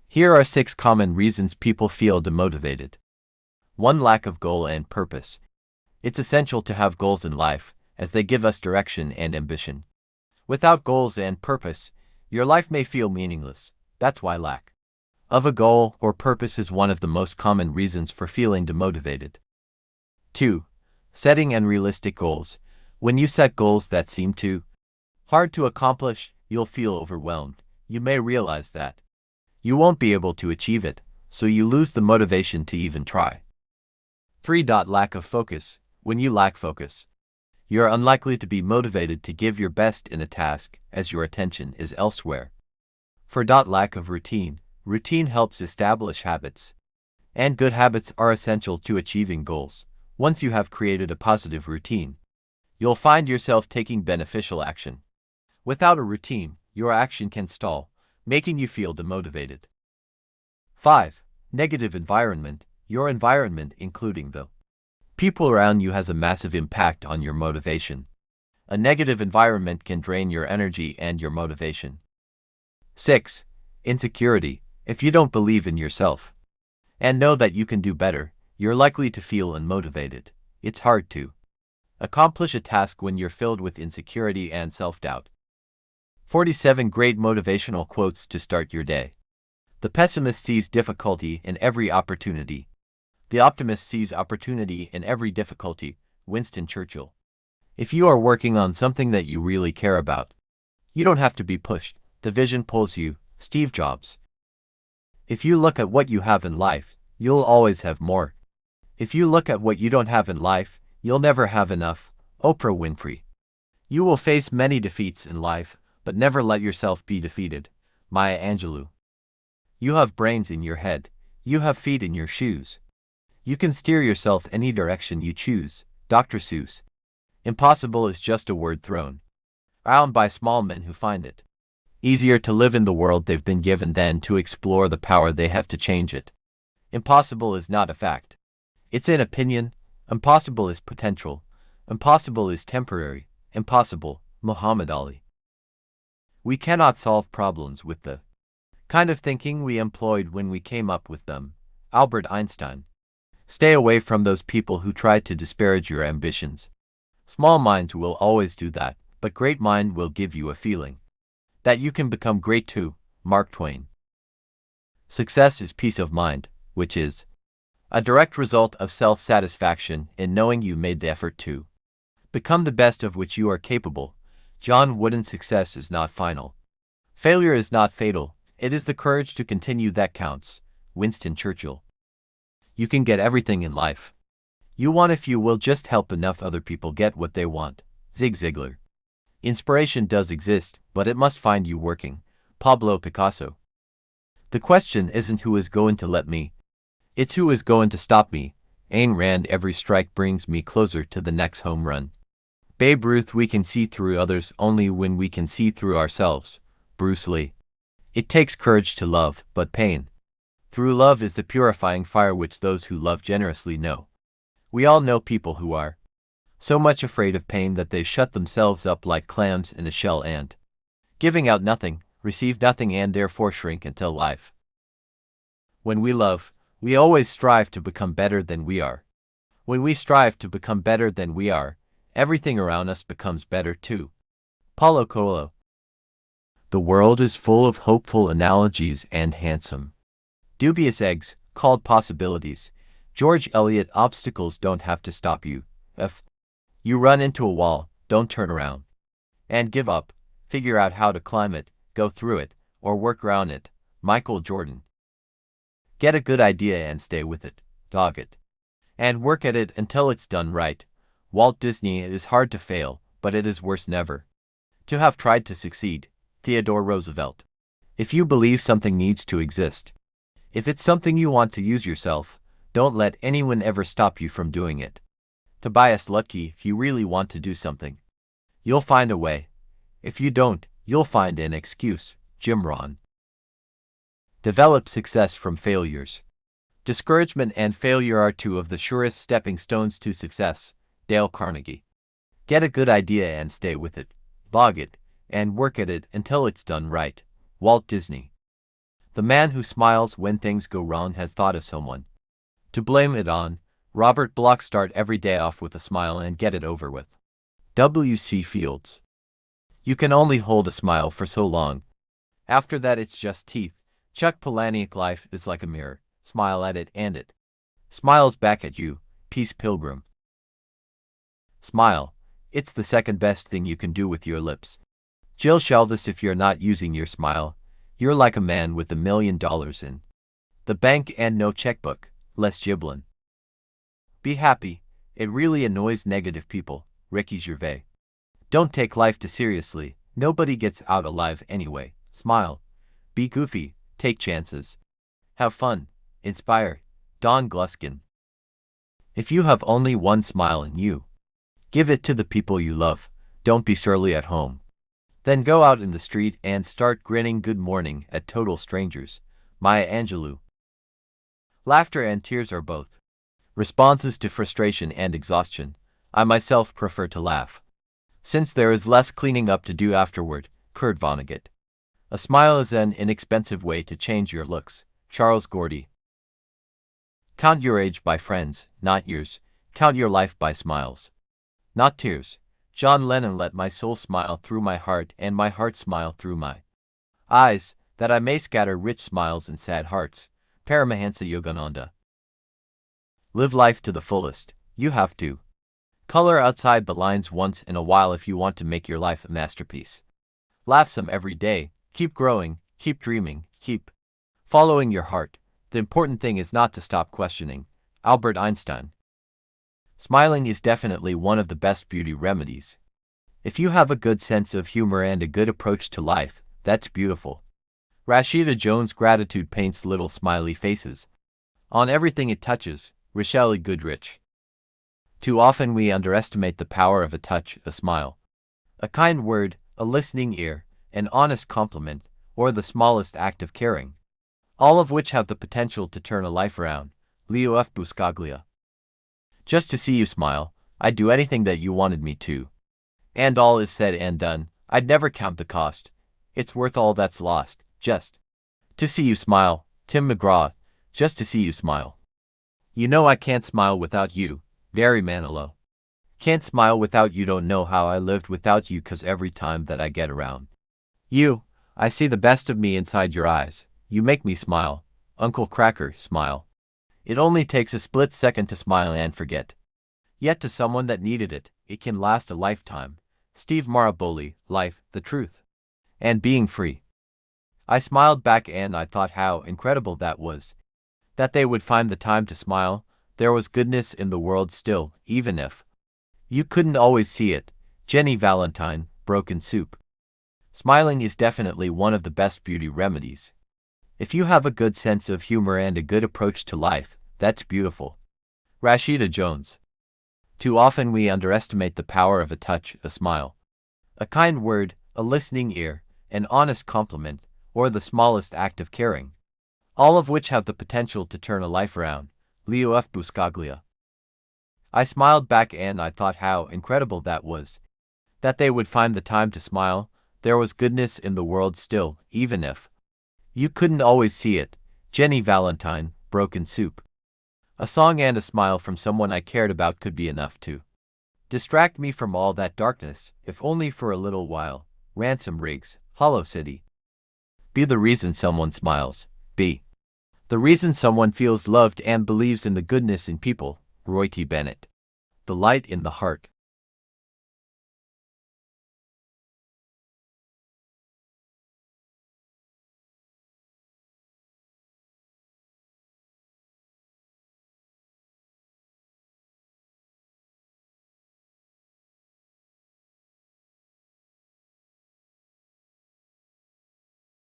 Here are 6 common reasons people feel demotivated. 1. Lack of goal and purpose. It's essential to have goals in life, as they give us direction and ambition. Without goals and purpose, your life may feel meaningless. That's why lack of a goal or purpose is one of the most common reasons for feeling demotivated. 2. Setting unrealistic goals. When you set goals that seem too hard to accomplish, you'll feel overwhelmed. You may realize that you won't be able to achieve it, so you lose the motivation to even try. 3. Lack of focus. When you lack focus, you're unlikely to be motivated to give your best in a task, as your attention is elsewhere. 4. Lack of routine. Routine helps establish habits, and good habits are essential to achieving goals. Once you have created a positive routine, you'll find yourself taking beneficial action. Without a routine, your action can stall, making you feel demotivated. 5. Negative environment. Your environment, including the people around you, has a massive impact on your motivation. A negative environment can drain your energy and your motivation. 6. Insecurity. If you don't believe in yourself and know that you can do better, you're likely to feel unmotivated. It's hard to accomplish a task when you're filled with insecurity and self-doubt. 47 Great motivational quotes to start your day. The pessimist sees difficulty in every opportunity. The optimist sees opportunity in every difficulty. Winston Churchill. If you are working on something that you really care about, you don't have to be pushed. The vision pulls you. Steve Jobs. If you look at what you have in life, you'll always have more. If you look at what you don't have in life, you'll never have enough. Oprah Winfrey. You will face many defeats in life, but never let yourself be defeated. Maya Angelou. You have brains in your head. You have feet in your shoes. You can steer yourself any direction you choose. Dr. Seuss. Impossible is just a word thrown around by small men who find it easier to live in the world they've been given than to explore the power they have to change it. Impossible is not a fact. It's an opinion. Impossible is potential. Impossible is temporary. Impossible. Muhammad Ali. We cannot solve problems with the kind of thinking we employed when we came up with them. Albert Einstein. Stay away from those people who try to disparage your ambitions. Small minds will always do that, but great mind will give you a feeling that you can become great too. Mark Twain. Success is peace of mind, which is a direct result of self-satisfaction in knowing you made the effort to become the best of which you are capable. John Wooden. Success is not final. Failure is not fatal. It is the courage to continue that counts. Winston Churchill. You can get everything in life you want if you will just help enough other people get what they want. Zig Ziglar. Inspiration does exist, but it must find you working. Pablo Picasso. The question isn't who is going to let me, it's who is going to stop me. Ayn Rand. Every strike brings me closer to the next home run. Babe Ruth. We can see through others only when we can see through ourselves. Bruce Lee. It takes courage to love, but pain through love is the purifying fire which those who love generously know. We all know people who are so much afraid of pain that they shut themselves up like clams in a shell and, giving out nothing, receive nothing and therefore shrink until life. When we love, we always strive to become better than we are. When we strive to become better than we are, everything around us becomes better too. Paulo Coelho. The world is full of hopeful analogies and handsome, dubious eggs, called possibilities. George Eliot. Obstacles don't have to stop you. If you run into a wall, don't turn around and give up. Figure out how to climb it, go through it, or work around it. Michael Jordan. Get a good idea and stay with it. Dog it. And work at it until it's done right. Walt Disney. It is hard to fail, but it is worse never to have tried to succeed. Theodore Roosevelt. If you believe something needs to exist, if it's something you want to use yourself, don't let anyone ever stop you from doing it. Tobias Lutke. If you really want to do something, you'll find a way. If you don't, you'll find an excuse. Jim Rohn. Develop success from failures. Discouragement and failure are two of the surest stepping stones to success. Dale Carnegie. Get a good idea and stay with it. Bog it, and work at it until it's done right. Walt Disney. The man who smiles when things go wrong has thought of someone to blame it on. Robert Block. Start every day off with a smile and get it over with. W.C. Fields. You can only hold a smile for so long. After that it's just teeth. Chuck Palahniuk. Life is like a mirror. Smile at it and it smiles back at you. Peace Pilgrim. Smile. It's the second best thing you can do with your lips. Jill Shalvis. If you're not using your smile, you're like a man with $1 million in the bank and no checkbook. Les Giblin. Be happy. It really annoys negative people. Ricky Gervais. Don't take life too seriously. Nobody gets out alive anyway. Smile. Be goofy. Take chances. Have fun. Inspire. Don Gluskin. If you have only one smile in you, give it to the people you love. Don't be surly at home. Then go out in the street and start grinning good morning at total strangers. Maya Angelou. Laughter and tears are both responses to frustration and exhaustion. I myself prefer to laugh, since there is less cleaning up to do afterward. Kurt Vonnegut. A smile is an inexpensive way to change your looks. Charles Gordy. Count your age by friends, not years. Count your life by smiles, not tears. John Lennon. Let my soul smile through my heart and my heart smile through my eyes, that I may scatter rich smiles in sad hearts. Paramahansa Yogananda. Live life to the fullest. You have to color outside the lines once in a while if you want to make your life a masterpiece. Laugh some every day. Keep growing, keep dreaming, keep following your heart. The important thing is not to stop questioning. Albert Einstein. Smiling is definitely one of the best beauty remedies. If you have a good sense of humor and a good approach to life, that's beautiful. Rashida Jones. Gratitude paints little smiley faces on everything it touches. Rochelle Goodrich. Too often we underestimate the power of a touch, a smile, a kind word, a listening ear, an honest compliment, or the smallest act of caring, all of which have the potential to turn a life around. Leo F. Buscaglia. Just to see you smile, I'd do anything that you wanted me to. And all is said and done, I'd never count the cost. It's worth all that's lost, just to see you smile. Tim McGraw. Just to see you smile. You know I can't smile without you. Barry Manilow. Can't smile without you. Don't know how I lived without you, 'cause every time that I get around you, I see the best of me inside your eyes. You make me smile. Uncle Cracker. Smile. It only takes a split second to smile and forget. Yet to someone that needed it, it can last a lifetime. Steve Maraboli. Life, the truth, and being free. I smiled back and I thought how incredible that was. That they would find the time to smile. There was goodness in the world still, even if you couldn't always see it. Jenny Valentine. Broken Soup. Smiling is definitely one of the best beauty remedies. If you have a good sense of humor and a good approach to life, that's beautiful. Rashida Jones. Too often we underestimate the power of a touch, a smile, a kind word, a listening ear, an honest compliment, or the smallest act of caring, all of which have the potential to turn a life around. Leo F. Buscaglia. I smiled back and I thought how incredible that was. That they would find the time to smile. There was goodness in the world still, even if you couldn't always see it. Jenny Valentine. Broken Soup. A song and a smile from someone I cared about could be enough to distract me from all that darkness, if only for a little while. Ransom Riggs. Hollow City. Be the reason someone smiles. Be the reason someone feels loved and believes in the goodness in people. Roy T. Bennett. The light in the heart.